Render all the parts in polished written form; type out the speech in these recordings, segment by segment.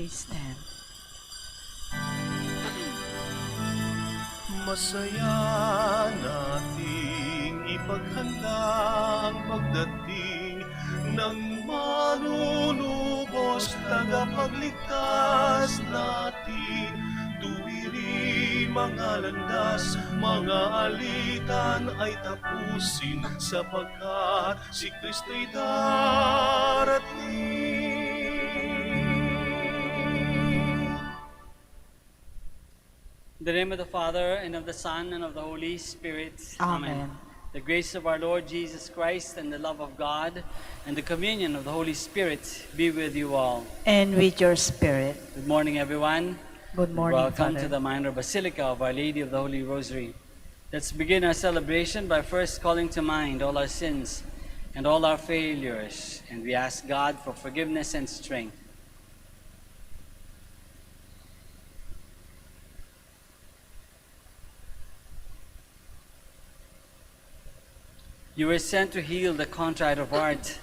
Please stand. Masaya nating ipaghanda ang pagdating ng manunubos, tagapagligtas natin. Tuwirin mga landas, mga alitan ay tapusin, sapagkat si Kristo'y darating. In the name of the Father, and of the Son, and of the Holy Spirit. Amen. The grace of our Lord Jesus Christ, and the love of God, and the communion of the Holy Spirit be with you all. And with your spirit. Good morning, everyone. Good morning, Welcome Father. to the Minor Basilica of Our Lady of the Holy Rosary. Let's begin our celebration by first calling to mind all our sins and all our failures, and we ask God for forgiveness and strength. You were sent to heal the contrite of heart.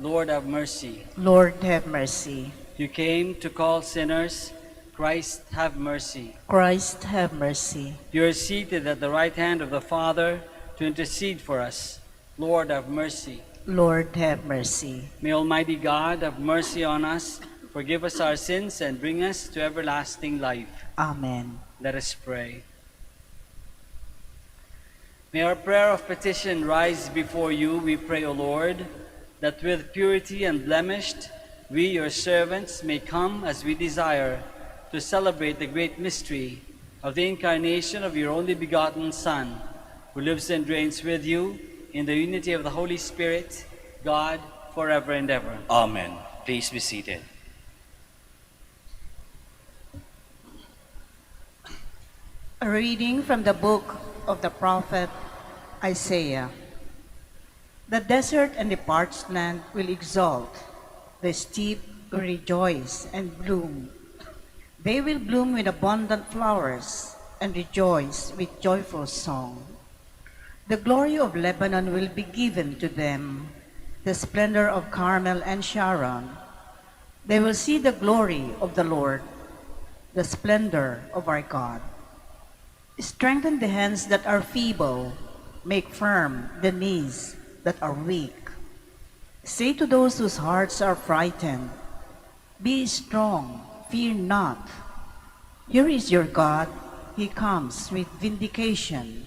Lord, have mercy. Lord, have mercy. You came to call sinners. Christ, have mercy. Christ, have mercy. You are seated at the right hand of the Father to intercede for us. Lord, have mercy. Lord, have mercy. May Almighty God have mercy on us, forgive us our sins, and bring us to everlasting life. Amen. Let us pray. May our prayer of petition rise before you, we pray, O Lord, that with purity unblemished, we, your servants, may come as we desire to celebrate the great mystery of the incarnation of your only begotten Son, who lives and reigns with you in the unity of the Holy Spirit, God, forever and ever. Amen. Please be seated. A reading from the book of the prophet Isaiah. The desert and the parched land will exult, the steppe will rejoice and bloom. They will bloom with abundant flowers and rejoice with joyful song. The glory of Lebanon will be given to them, the splendor of Carmel and Sharon. They will see the glory of the Lord, the splendor of our God. Strengthen the hands that are feeble, make firm the knees that are weak. Say to those whose hearts are frightened, be strong, fear not. Here is your God, he comes with vindication.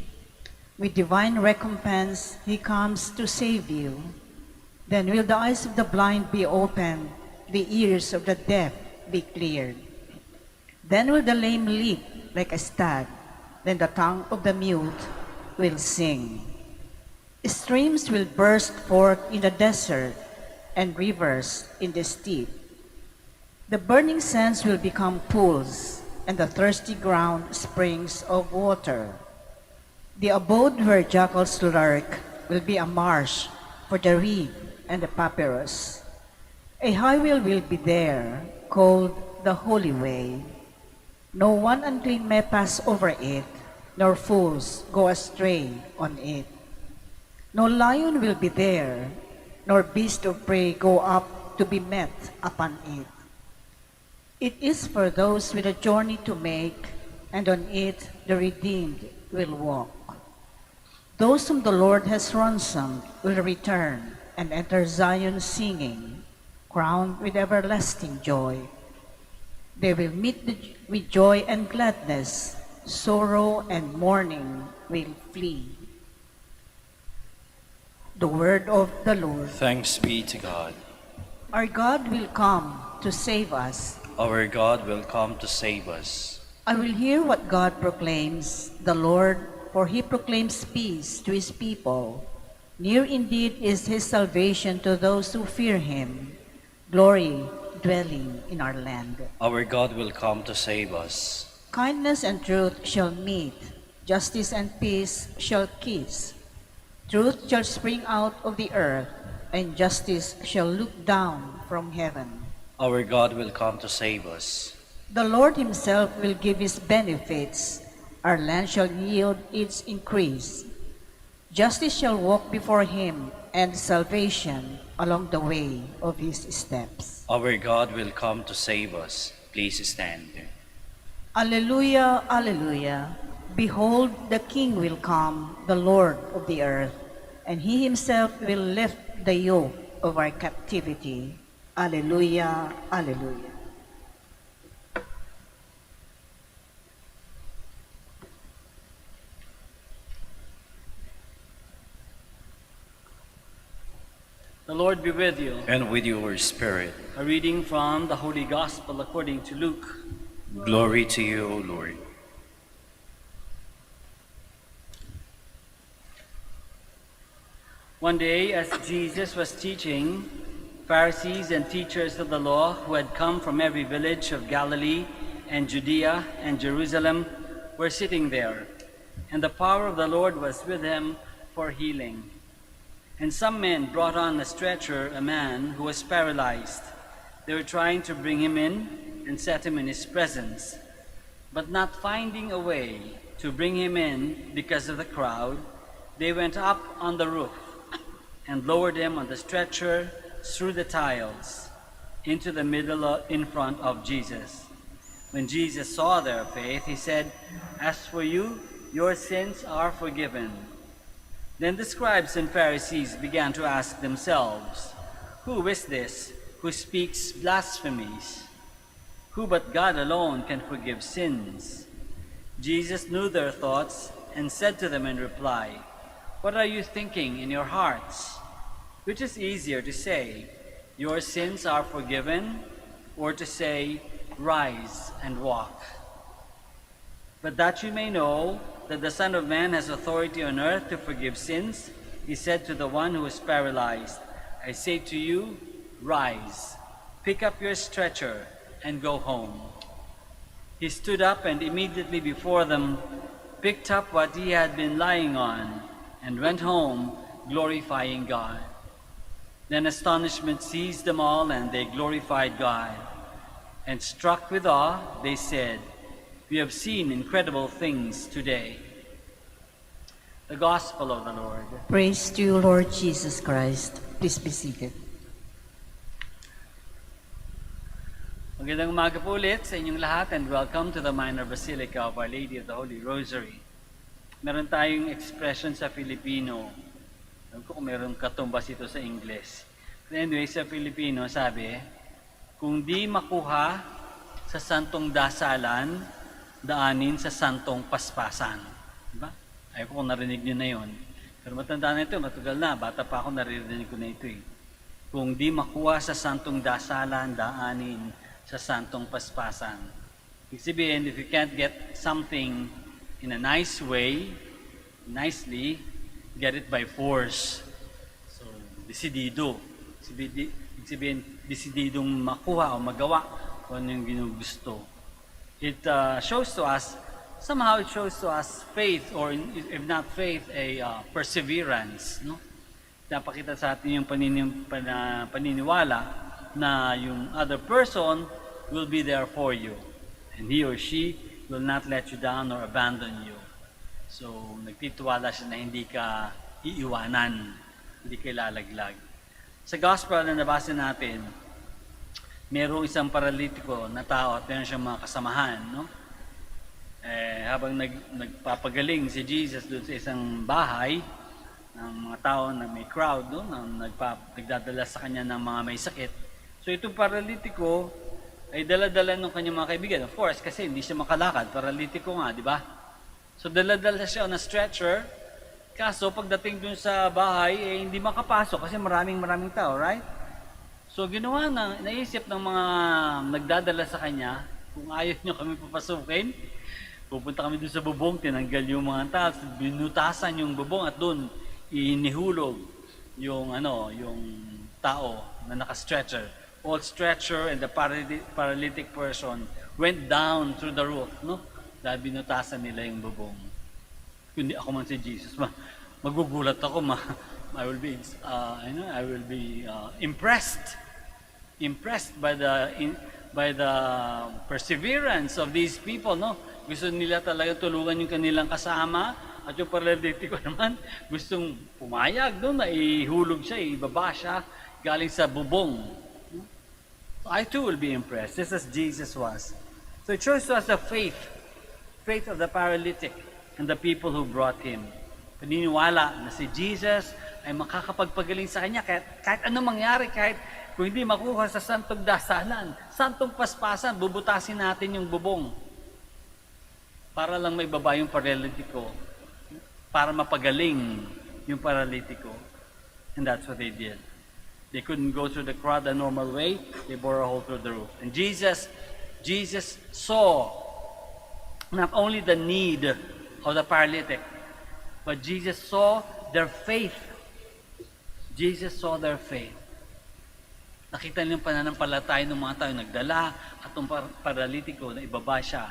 With divine recompense, he comes to save you. Then will the eyes of the blind be opened, the ears of the deaf be cleared. Then will the lame leap like a stag, then the tongue of the mute will sing. Streams will burst forth in the desert and rivers in the steppe. The burning sands will become pools, and the thirsty ground springs of water. The abode where jackals lurk will be a marsh for the reed and the papyrus. A highway will be there, called the Holy Way. No one unclean may pass over it, nor fools go astray on it. No lion will be there, nor beast of prey go up to be met upon it. It is for those with a journey to make, and on it the redeemed will walk. Those whom the Lord has ransomed will return and enter Zion singing, crowned with everlasting joy. They will meet with joy and gladness, sorrow and mourning will flee. The word of the Lord. Thanks be to God. Our God will come to save us. Our God will come to save us. I will hear what God proclaims, the Lord, for he proclaims peace to his people. Near indeed is his salvation to those who fear him, glory dwelling in our land. Our God will come to save us. Kindness and truth shall meet, justice and peace shall kiss. Truth shall spring out of the earth, and justice shall look down from heaven. Our God will come to save us. The Lord himself will give his benefits. Our land shall yield its increase. Justice shall walk before him, and salvation along the way of his steps. Our God will come to save us. Please stand. Alleluia, alleluia. Behold, the King will come, the Lord of the earth, and he himself will lift the yoke of our captivity. Alleluia, alleluia. The Lord be with you. And with your spirit. A reading from the Holy Gospel according to Luke. Glory to you, O Lord. One day, as Jesus was teaching, Pharisees and teachers of the law who had come from every village of Galilee and Judea and Jerusalem were sitting there, and the power of the Lord was with him for healing. And some men brought on a stretcher a man who was paralyzed. They were trying to bring him in and set him in his presence. But not finding a way to bring him in because of the crowd, they went up on the roof and lowered him on the stretcher through the tiles into the middle in front of Jesus. When Jesus saw their faith, he said, "As for you, your sins are forgiven." Then the scribes and Pharisees began to ask themselves, "Who is this who speaks blasphemies? Who but God alone can forgive sins?" Jesus knew their thoughts and said to them in reply, "What are you thinking in your hearts? Which is easier to say, 'Your sins are forgiven,' or to say, 'Rise and walk'? But that you may know that the Son of Man has authority on earth to forgive sins," he said to the one who was paralyzed, "I say to you, rise, pick up your stretcher, and go home." He stood up and immediately before them picked up what he had been lying on and went home, glorifying God. Then astonishment seized them all, and they glorified God. And struck with awe, they said, "We have seen incredible things today." The Gospel of the Lord. Praise to you, Lord Jesus Christ. Please be seated. Magandang umaga po ulit sa inyong lahat, and welcome to the Minor Basilica of Our Lady of the Holy Rosary. Meron tayong expression sa Filipino. Alam ko kung meron katumbas ito sa English. But anyway, sa Filipino sabi, kung di makuha sa santong dasalan, daanin sa santong paspasan. Diba? Ayaw ko kung narinig nyo na yun. Pero matanda na ito, matagal na. Bata pa ako, naririnig ko na ito eh. Kung di makuha sa santong dasalan, daanin sa santong paspasan. Ibig sabihin, if you can't get something in a nice way, nicely, get it by force. So, desidido. Ibig sabihin, desididong makuha o magawa kung ano yung ginugusto. It shows to us, somehow it shows to us faith, or if not faith, a perseverance. No? Napakita sa atin yung paniniwala na yung other person will be there for you. And he or she will not let you down or abandon you. So, nagtitiwala siya na hindi ka iiwanan, hindi ka ilalaglag. Sa gospel na nabasa natin, merong isang paralitiko na tao at meron siyang mga kasamahan. No? Habang nagpapagaling si Jesus doon sa isang bahay, ng mga tao na may crowd, no? Na nagdadala sa kanya ng mga may sakit. So itong paralitiko ay dala-dala ng kanyang mga kaibigan. Of course, kasi hindi siya makalakad. Paralitiko nga, di ba? So dala-dala siya on a stretcher. Kaso pagdating dun sa bahay, hindi makapasok kasi maraming tao, right? So ginawa naisip ng mga nagdadala sa kanya, kung ayaw nyo kami papasukin, pupunta kami dun sa bubong, tinanggal yung mga tao, binutasan yung bubong at dun inihulog yung tao na naka-stretcher. All stretcher and the paralytic person went down through the roof, no? Dahil binutasan nila yung bubong. Kundi ako man si Jesus, magugulat ako, I will be impressed by the perseverance of these people, no? Gusto nila talaga tulungan yung kanilang kasama, at yung paralitiko naman gustong pumayag doon na ihulog siya, ibaba siya galing sa bubong. I too will be impressed, just as Jesus was. So it shows to us the faith of the paralytic and the people who brought him. Paniniwala na si Jesus ay makakapagpagaling sa kanya kahit anong mangyari, kahit kung hindi makuha sa santong dasalan, santong paspasan, bubutasin natin yung bubong para lang may baba yung paralitiko, para mapagaling yung paralitiko. And that's what they did. They couldn't go through the crowd the normal way. They bore a hole through the roof. And Jesus saw not only the need of the paralytic, but Jesus saw their faith. Jesus saw their faith. Nakita niyo yung pananampalataya ng mga tao nagdala at yung paralitiko na ibaba siya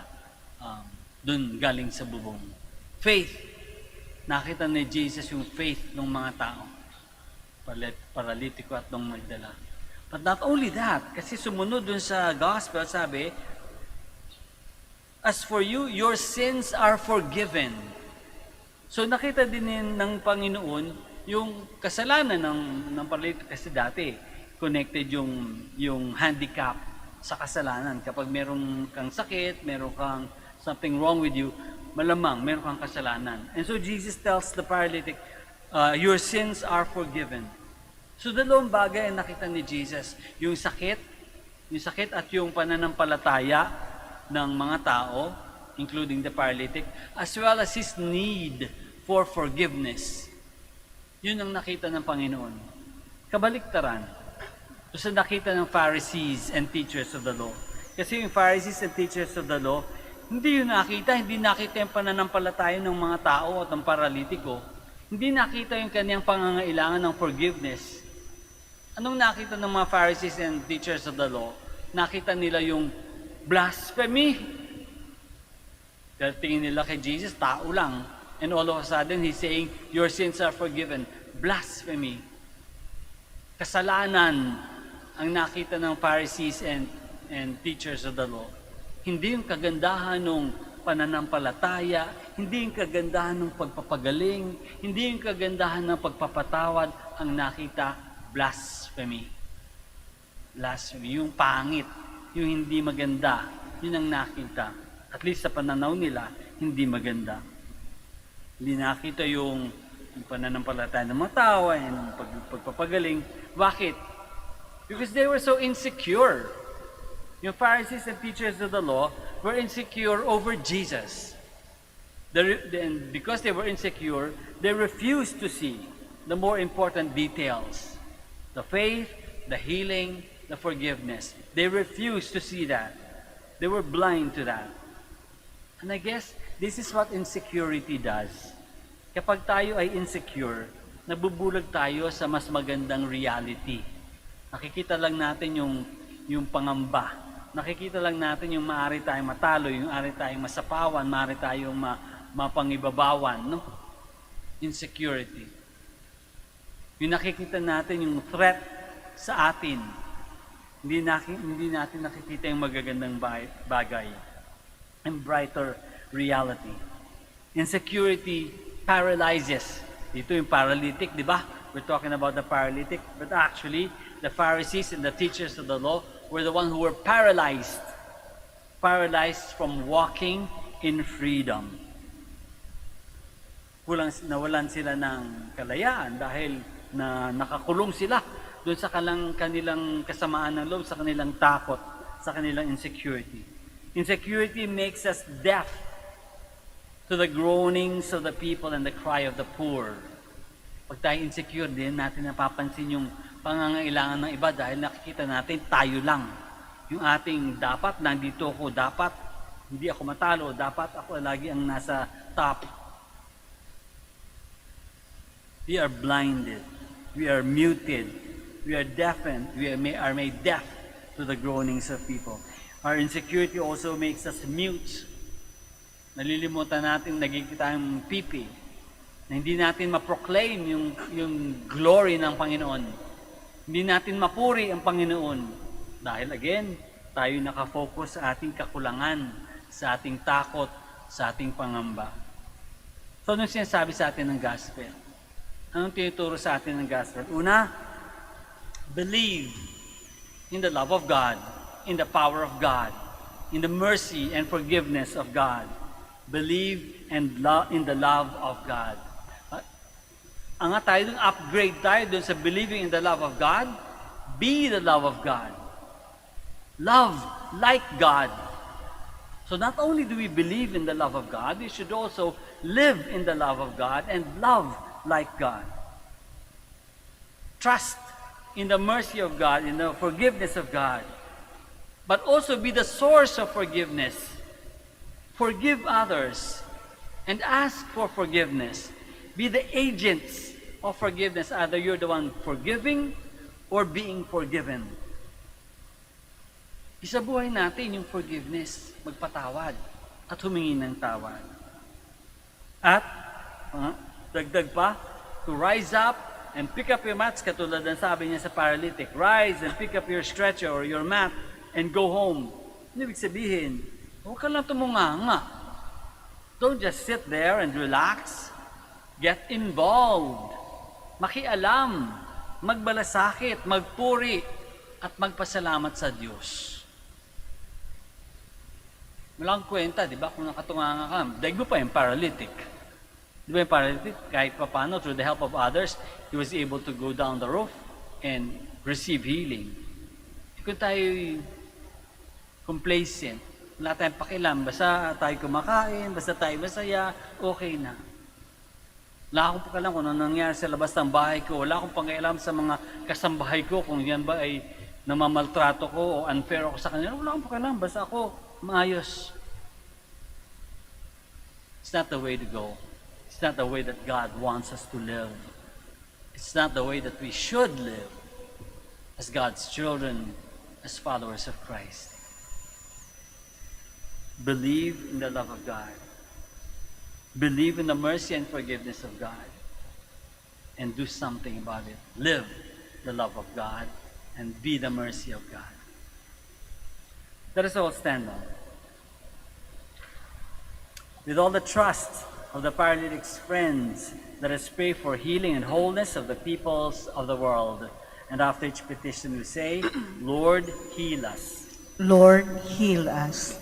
dun galing sa bubong. Faith. Nakita ni Jesus yung faith ng mga tao. Paralitiko at nung nagdala. But not only that, kasi sumunod dun sa gospel, sabi, as for you, your sins are forgiven. So nakita din ng Panginoon yung kasalanan ng paralitiko, kasi dati connected yung handicap sa kasalanan. Kapag meron kang sakit, meron kang something wrong with you, malamang meron kang kasalanan. And so Jesus tells the paralytic, your sins are forgiven. So dalawang bagay ang nakita ni Jesus, yung sakit at yung pananampalataya ng mga tao, including the paralytic, as well as his need for forgiveness. Yun ang nakita ng Panginoon. Kabaliktaran, sa nakita ng Pharisees and teachers of the law. Kasi yung Pharisees and teachers of the law, hindi nakita yung pananampalataya ng mga tao at ng paralitiko. Hindi nakita yung kanyang pangangailangan ng forgiveness. Anong nakita ng mga Pharisees and teachers of the law? Nakita nila yung blasphemy. Dahil tingin nila kay Jesus, tao lang. And all of a sudden, He's saying, your sins are forgiven. Blasphemy. Kasalanan ang nakita ng Pharisees and teachers of the law. Hindi yung kagandahan ng pananampalataya, hindi yung kagandahan ng pagpapagaling, hindi yung kagandahan ng pagpapatawad ang nakita, blasphemy. Blasphemy, yung pangit, yung hindi maganda, yun ang nakita. At least sa pananaw nila, hindi maganda. Hindi nakita yung pananampalataya ng mga tao, yung pagpapagaling. Bakit? Because they were so insecure. Yung Pharisees and teachers of the law were insecure over Jesus. And because they were insecure, they refused to see the more important details. The faith, the healing, the forgiveness. They refused to see that. They were blind to that. And I guess this is what insecurity does. Kapag tayo ay insecure, nabubulag tayo sa mas magandang reality. Nakikita lang natin yung pangamba. Nakikita lang natin yung maaari tayong matalo, yung maaari tayong masapawan, maaari tayong mapangibabawan, no? Insecurity. Yung nakikita natin yung threat sa atin. Hindi natin nakikita yung magagandang bagay. And brighter reality. Insecurity paralyzes. Dito yung paralytic, di ba? We're talking about the paralytic, but actually, the Pharisees and the teachers of the law were the ones who were paralyzed from walking in freedom. Nawalan sila ng kalayaan dahil nakakulong sila doon sa kanilang kasamaan ng loob, sa kanilang takot, sa kanilang insecurity. Insecurity makes us deaf to the groanings of the people and the cry of the poor. Pag tayo insecure, din natin napapansin yung pangangailangan ng iba dahil nakikita natin tayo lang. Yung ating dapat, nandito ako, dapat hindi ako matalo, dapat ako lagi ang nasa top. We are blinded. We are muted. We are deafened. We are made deaf to the groanings of people. Our insecurity also makes us mute. Nalilimutan natin, nagiging tayong pipi. Na hindi natin ma-proclaim yung glory ng Panginoon. Hindi natin mapuri ang Panginoon. Dahil again, tayo nakafocus sa ating kakulangan, sa ating takot, sa ating pangamba. So, anong sinasabi sa atin ng gospel? Anong tinuturo sa atin ng gospel? Una, believe in the love of God, in the power of God, in the mercy and forgiveness of God. Believe and in the love of God. Ang tayo dun, upgrade tayo dun sa believing in the love of God. Be the love of God. Love like God. So not only do we believe in the love of God, we should also live in the love of God and love like God. Trust in the mercy of God, in the forgiveness of God, but also be the source of forgiveness. Forgive others and ask for forgiveness. Be the agents of forgiveness. Either you're the one forgiving or being forgiven. Isa buhay natin yung forgiveness, magpatawad at humingi ng tawad. At, dagdag pa, to rise up and pick up your mats, katulad ng sabi niya sa paralytic. Rise and pick up your stretcher or your mat and go home. Ibig sabihin, huwag ka lang tumunganga. Don't just sit there and relax. Get involved. Makialam. Magbalasakit, magpuri, at magpasalamat sa Diyos. Walang kwenta, di ba? Kung nakatunganga ka, daig mo pa yung paralytic. Di ba yung paralytic? Kahit pa paano, through the help of others, he was able to go down the roof and receive healing. Kung tayo complacent, wala tayong pakialam, basta tayo kumakain, basta tayo masaya, okay na. Wala akong pakialam kung ano nangyari sa labas ng bahay ko. Wala akong pakialam sa mga kasambahay ko kung yan ba ay namamaltrato ko o unfair ako sa kanila. Wala akong pakialam, basta ako maayos. It's not the way to go. It's not the way that God wants us to live. It's not the way that we should live as God's children, as followers of Christ. Believe in the love of God. Believe in the mercy and forgiveness of God. And do something about it. Live the love of God and be the mercy of God. Let us all stand now. With all the trust of the paralytic's friends, let us pray for healing and wholeness of the peoples of the world. And after each petition we say, Lord, heal us. Lord, heal us,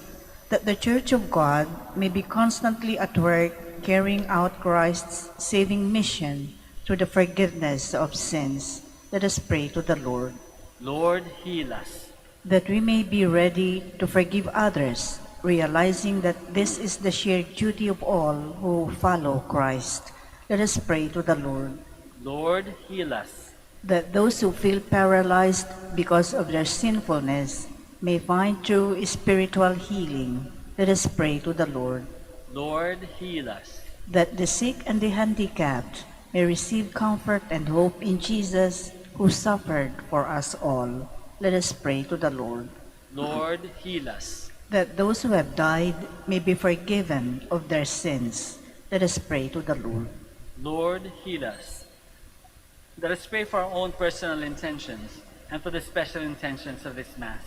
that the Church of God may be constantly at work carrying out Christ's saving mission through the forgiveness of sins. Let us pray to the Lord. Lord, heal us. That we may be ready to forgive others, realizing that this is the shared duty of all who follow Christ. Let us pray to the Lord. Lord, heal us. That those who feel paralyzed because of their sinfulness may find true spiritual healing. Let us pray to the Lord. Lord, heal us. That the sick and the handicapped may receive comfort and hope in Jesus, who suffered for us all. Let us pray to the Lord. Lord, heal us. That those who have died may be forgiven of their sins. Let us pray to the Lord. Lord, heal us. Let us pray for our own personal intentions and for the special intentions of this Mass.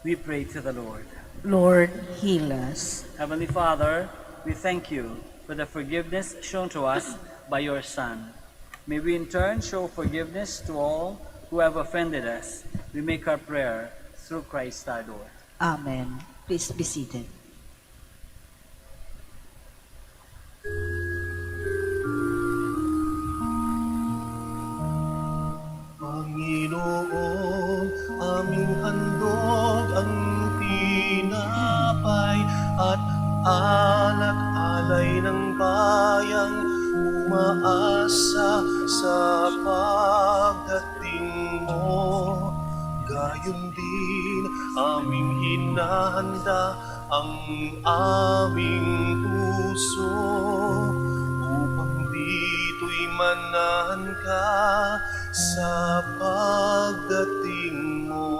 We pray to the Lord. Lord, heal us. Heavenly Father, we thank you for the forgiveness shown to us by your Son. May we in turn show forgiveness to all who have offended us. We make our prayer through Christ our Lord. Amen. Please be seated. Panginoon, aming handog ang tinapay at alak-alay ng bayang umaasa sa pagdating mo. Gayon din aming hinahanda ang aming puso upang dito'y manahan ka sa pagdating mo.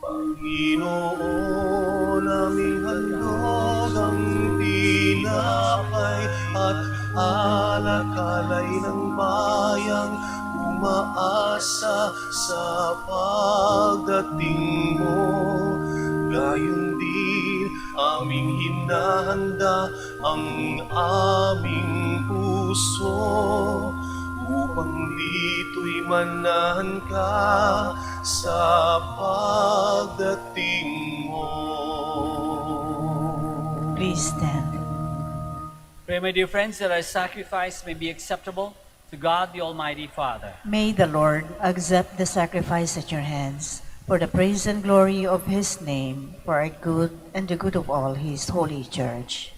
Panginoon, aming handog ang tinapay at alak-alay ng bayang umaasa sa pagdating mo. Gayon din aming inahanda ang aming puso upang dito'y manahan ka sa pagdating mo. Please stand. Pray, my dear friends, that our sacrifice may be acceptable to God, the Almighty Father. May the Lord accept the sacrifice at your hands for the praise and glory of his name, for our good and the good of all his holy church.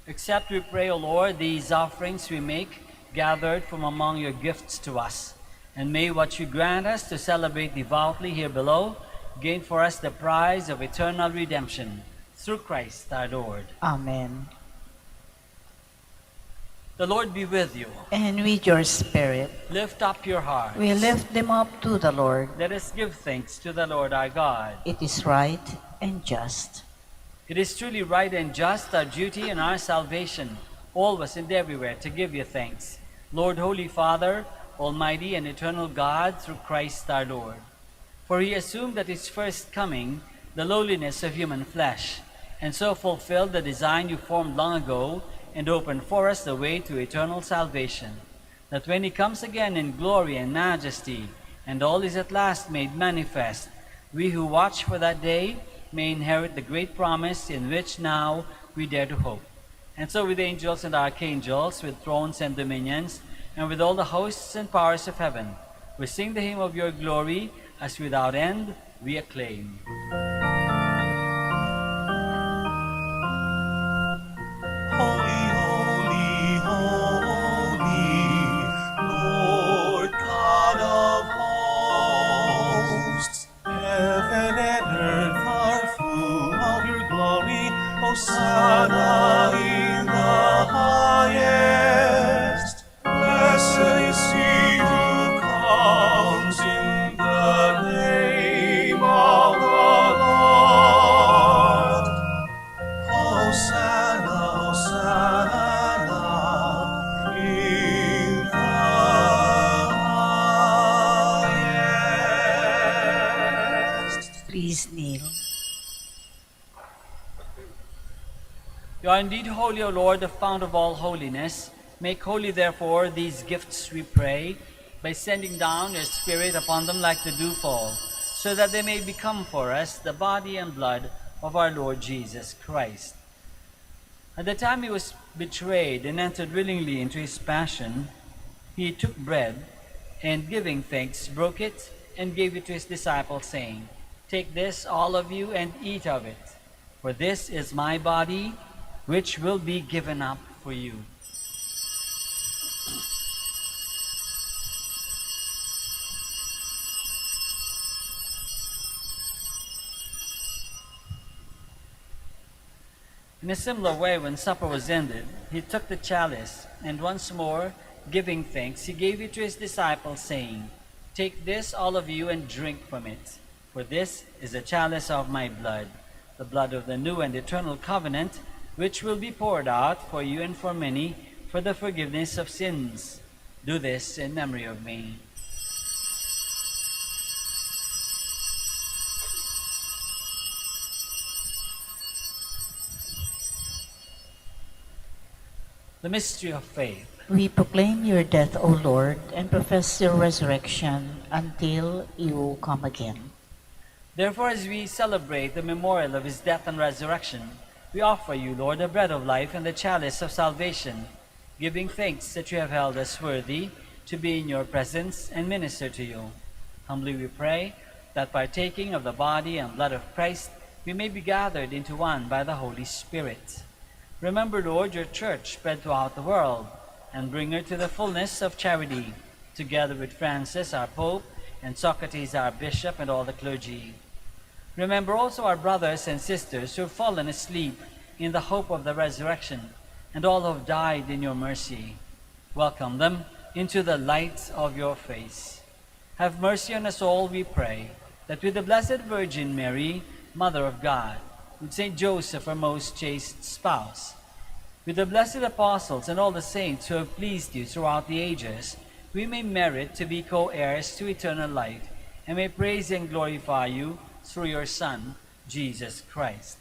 Accept, we pray, O Lord, these offerings we make, gathered from among your gifts to us. And may what you grant us to celebrate devoutly here below gain for us the prize of eternal redemption, through Christ our Lord. Amen. The Lord be with you. And with your spirit, Lift up your hearts. we lift them up to the Lord. Let us give thanks to the Lord our God. It is right and just. It is truly right and just, our duty and our salvation, always and everywhere, to give you thanks, Lord, Holy Father, Almighty and eternal God, through Christ our Lord. For he assumed at his first coming the lowliness of human flesh, and so fulfilled the design you formed long ago, and opened for us the way to eternal salvation, that when he comes again in glory and majesty, and all is at last made manifest, we who watch for that day may inherit the great promise in which now we dare to hope. And so with angels and archangels, with thrones and dominions, and with all the hosts and powers of heaven, we sing the hymn of your glory, as without end we acclaim. Holy, holy, holy, Lord God of hosts. Heaven and earth are full of your glory. Hosanna in the highest. Blessed is he who comes in the name of the Lord. Hosanna, Hosanna in the highest. Please kneel. You are indeed holy, O Lord, the fount of all holiness. Make holy, therefore, these gifts, we pray, by sending down your Spirit upon them like the dewfall, so that they may become for us the body and blood of our Lord Jesus Christ. At the time he was betrayed and entered willingly into his passion, he took bread, and giving thanks, broke it, and gave it to his disciples, saying, "Take this, all of you, and eat of it, for this is my body, which will be given up for you." In a similar way, when supper was ended, he took the chalice, and once more, giving thanks, he gave it to his disciples, saying, "Take this, all of you, and drink from it, for this is the chalice of my blood, the blood of the new and eternal covenant, which will be poured out for you and for many for the forgiveness of sins. Do this in memory of me." The mystery of faith. We proclaim your death, O Lord, and profess your resurrection until you come again. Therefore, as we celebrate the memorial of his death and resurrection, we offer you, Lord, the bread of life and the chalice of salvation, giving thanks that you have held us worthy to be in your presence and minister to you. Humbly we pray that partaking of the body and blood of Christ, we may be gathered into one by the Holy Spirit. Remember, Lord, your church spread throughout the world, and bring her to the fullness of charity, together with Francis, our Pope, and Socrates, our Bishop, and all the clergy. Remember also our brothers and sisters who have fallen asleep in the hope of the resurrection, and all who have died in your mercy. Welcome them into the light of your face. Have mercy on us all, we pray, that with the Blessed Virgin Mary, Mother of God, with Saint Joseph, our most chaste spouse, with the blessed apostles and all the saints who have pleased you throughout the ages, we may merit to be co-heirs to eternal life, and may praise and glorify you through your Son, Jesus Christ.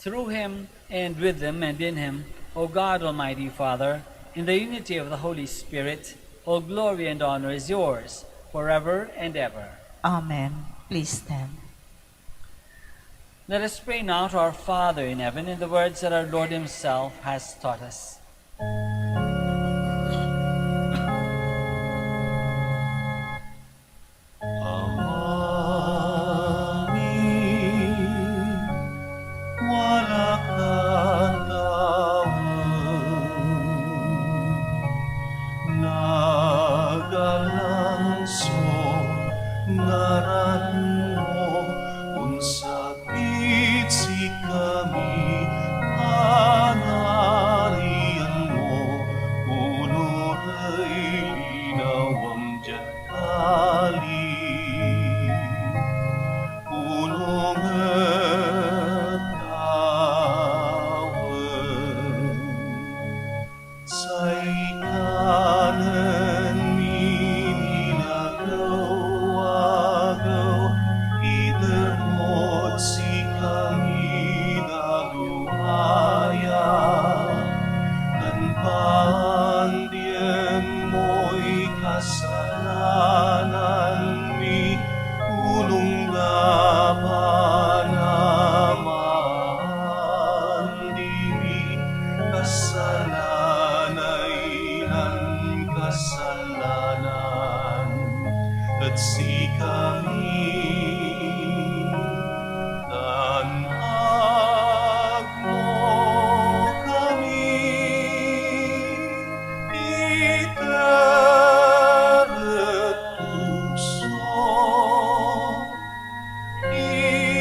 through him, and with him, and in him, O God, Almighty Father, in the unity of the Holy Spirit, all glory and honor is yours, forever and ever. Amen. Please stand. Let us pray now to our Father in heaven in the words that our Lord himself has taught us. Amin, wala kang tawag, nagalangsong ngaran mo, unsakit si kami, panarian mo, puno ray linawang jatali. Puno ngetawen sa ikanan minilagaw-agaw, idermot si kami naluhaya, dan pandien mo'y kasalanan mi, punong nga panaman dimi, kasalanay nan kasalanan, at si kami tanhag mo kami, itaret puso,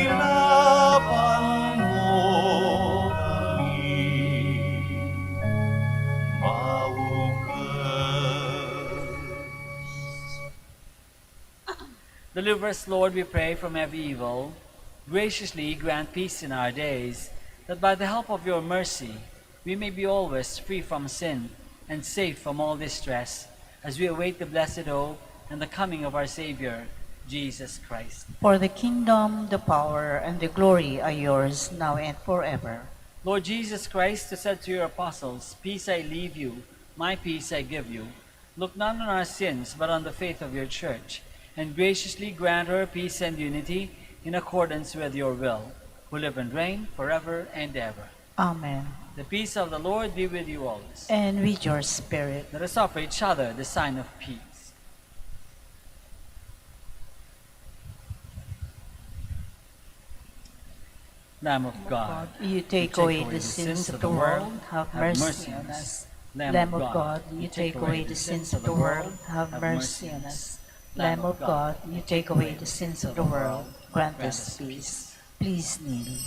ilaban mo kami, maugas. Deliver us, Lord, we pray, from every evil. Graciously grant peace in our days, that by the help of your mercy we may be always free from sin and safe from all distress, as we await the blessed hope and the coming of our Savior, Jesus Christ. For the kingdom, the power, and the glory are yours, now and forever. Lord Jesus Christ, who said to your apostles, "Peace I leave you, my peace I give you," look not on our sins, but on the faith of your church, and graciously grant her peace and unity in accordance with your will, who live and reign forever and ever. Amen. The peace of the Lord be with you always. And with your spirit. Let us offer each other the sign of peace. Lamb of God, You take away the sins of the world, have mercy on us. Lamb of God, you take away the sins of the world, have mercy on us. Lamb of God, you take away the sins of the world, grant us peace. Please kneel.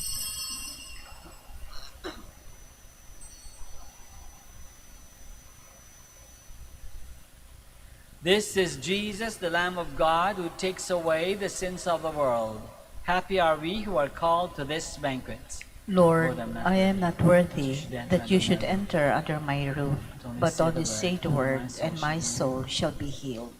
This is Jesus, the Lamb of God, who takes away the sins of the world. Happy are we who are called to this banquet. Lord, I am not worthy that you should enter under my roof, but only say the word, and my soul shall be healed.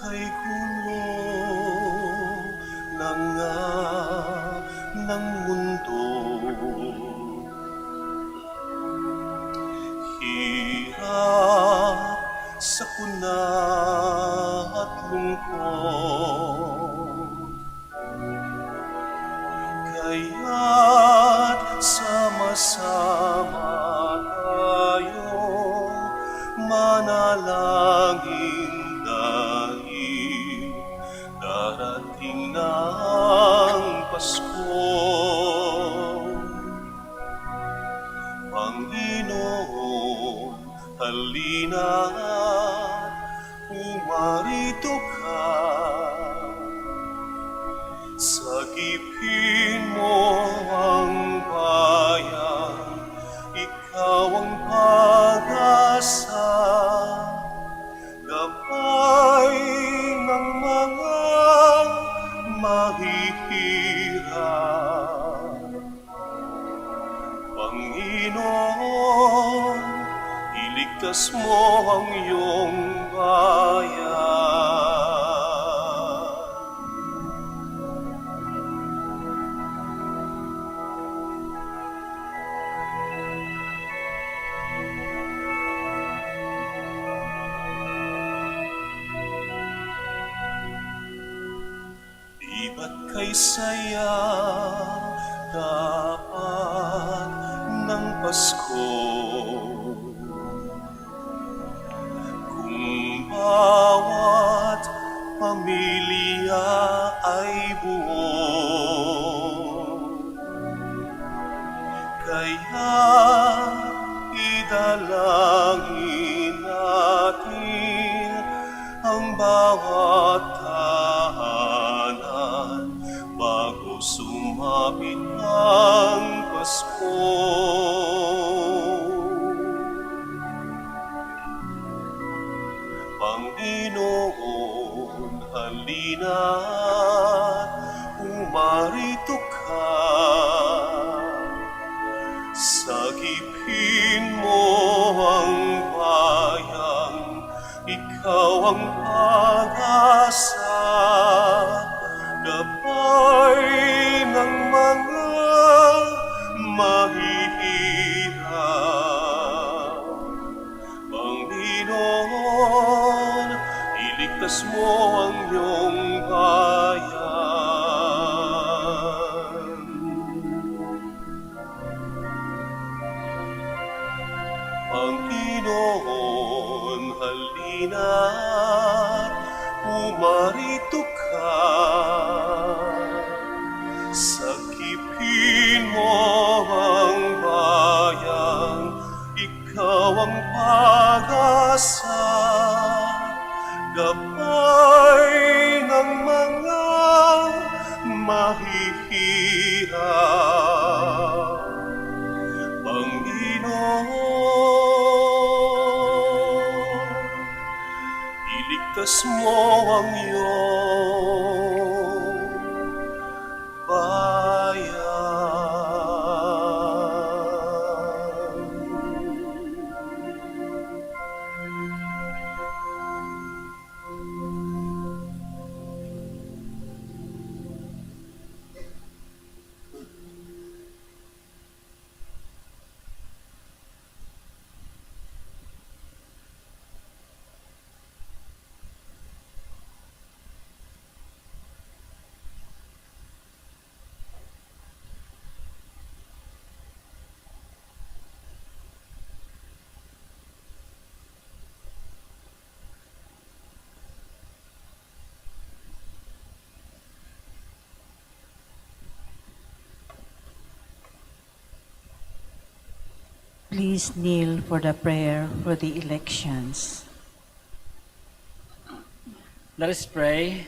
Kay gulo ng ng mundo, hirap sa kuna at lungkot, kaya't sama-sama halina, umarito ka. Sagipin mo ang bayan, ikaw ang pag-asa. Gabay ng mga mahihirap. Panginoon, iligtas mo ang iyong bayan. Di ba't kay saya dapat ng Pasko? Kung bawat pamilya ay buo, kaya idalangin natin ang bawat tahanan bago sumapit ang Pasko. Panginoon, halina't umarito ka. Sagipin mo ang bayan, ikaw ang pag-asa. Gabay ng mga mahihirap. Panginoon, iligtas mo ang iyong bayan. Panginoon, halina't umarito ka. Sagipin mo ang bayan, ikaw ang pag-asa. Gabay ng mga mahihirap. Panginoon, iligtas mo ang iyong Please kneel for the prayer for the elections. Let us pray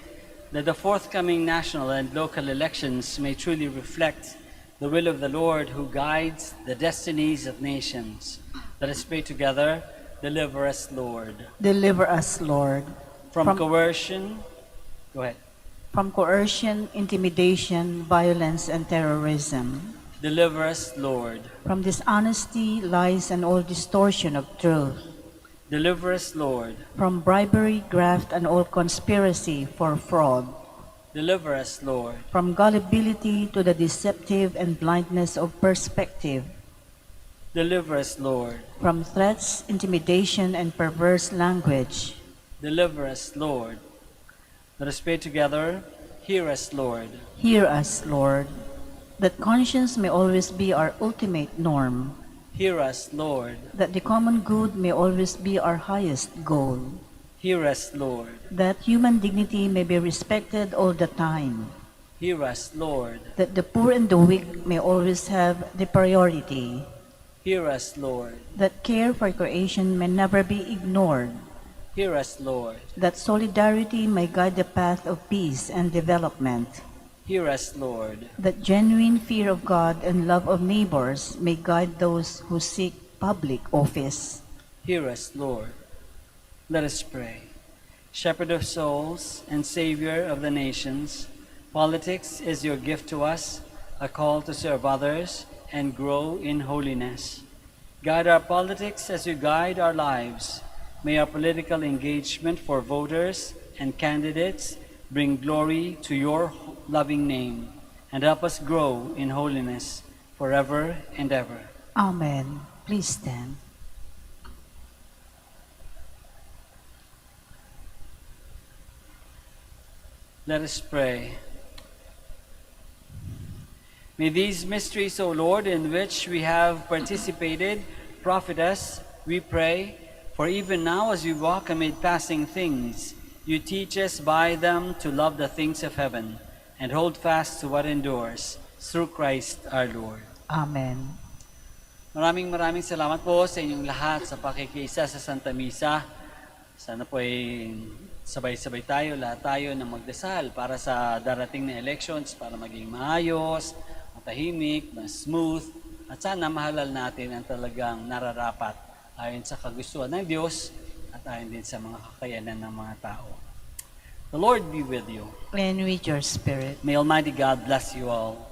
that the forthcoming national and local elections may truly reflect the will of the Lord who guides the destinies of nations. Let us pray together. Deliver us, Lord. Deliver us, Lord, From coercion. Go ahead. from coercion, intimidation, violence, and terrorism. Deliver us, Lord. From dishonesty, lies, and all distortion of truth. Deliver us, Lord. From bribery, graft, and all conspiracy for fraud. Deliver us, Lord. From gullibility to the deceptive and blindness of perspective. Deliver us, Lord. From threats, intimidation, and perverse language. Deliver us, Lord. Let us pray together. Hear us, Lord. Hear us, Lord, that conscience may always be our ultimate norm, Hear us, Lord. that the common good may always be our highest goal, Hear us, Lord. that human dignity may be respected all the time, Hear us, Lord. that the poor and the weak may always have the priority, Hear us, Lord. that care for creation may never be ignored, Hear us, Lord. that solidarity may guide the path of peace and development, Hear us, Lord. that genuine fear of God and love of neighbors may guide those who seek public office. Hear us, Lord. Let us pray. Shepherd of souls and Savior of the nations, politics is your gift to us, a call to serve others and grow in holiness. Guide our politics as you guide our lives. May our political engagement for voters and candidates bring glory to your loving name and help us grow in holiness forever and ever. Amen. Please stand. Let us pray. May these mysteries, O Lord, in which we have participated, profit us, we pray, for even now as we walk amid passing things, you teach us by them to love the things of heaven and hold fast to what endures, through Christ our Lord. Amen. Maraming salamat po sa inyong lahat sa pakikiisa sa Santa Misa. Sana po ay sabay-sabay tayo, lahat tayo na magdasal para sa darating na elections, para maging maayos, matahimik, mas smooth, at sana mahalal natin ang talagang nararapat ayon sa kagustuhan ng Diyos at ayon din sa mga kakayanan ng mga tao. The Lord be with you. And with your spirit. May Almighty God bless you all,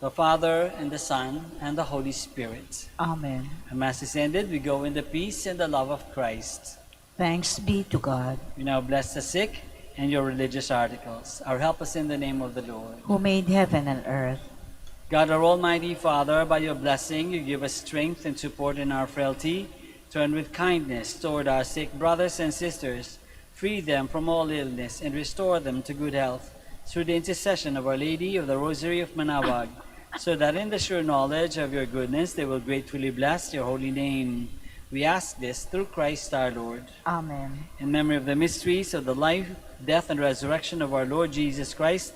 the Father and the Son and the Holy Spirit. Amen. The Mass is ended. We go in the peace and the love of Christ. Thanks be to God, We now bless the sick and your religious articles. Our help us in the name of the Lord. who made heaven and earth. God, our Almighty Father, by your blessing, you give us strength and support in our frailty. Turn with kindness toward our sick brothers and sisters. Free them from all illness and restore them to good health through the intercession of Our Lady of the Rosary of Manaoag, so that in the sure knowledge of your goodness they will gratefully bless your holy name. We ask this through Christ our Lord. Amen. In memory of the mysteries of the life, death, and resurrection of our Lord Jesus Christ,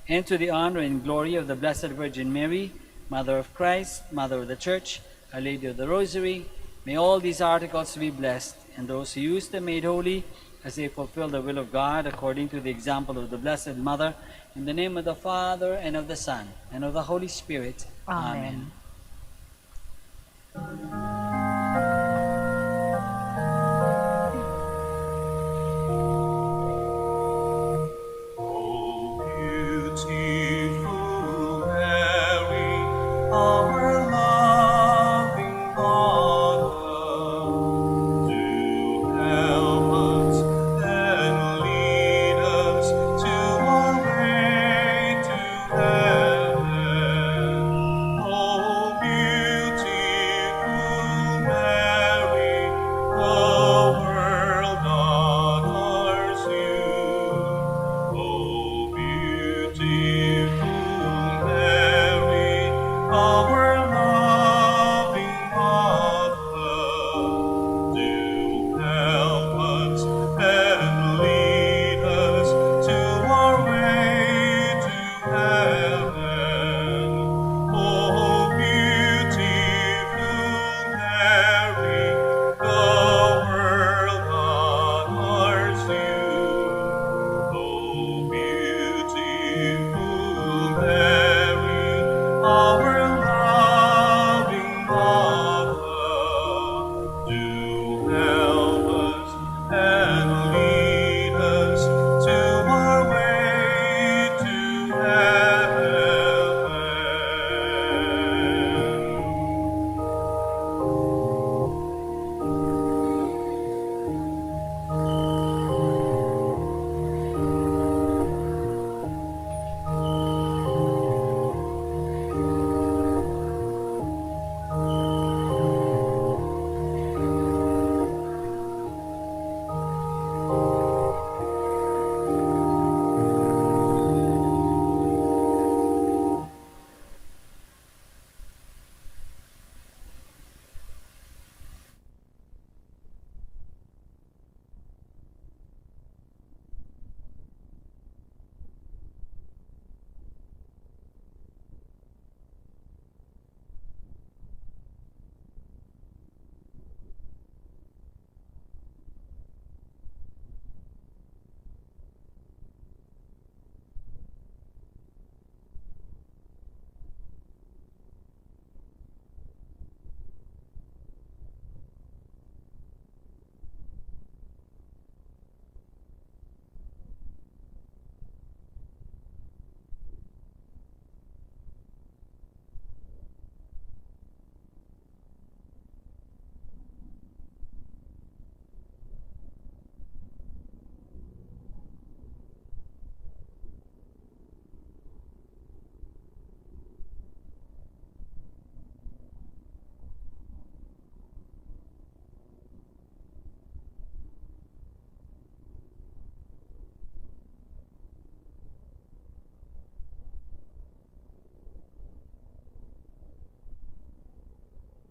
and to the honor and glory of the Blessed Virgin Mary, Mother of Christ, Mother of the Church, Our Lady of the Rosary, may all these articles be blessed, and those who use them made holy, as they fulfill the will of God according to the example of the Blessed Mother, in the name of the Father, and of the Son, and of the Holy Spirit. Amen. Amen.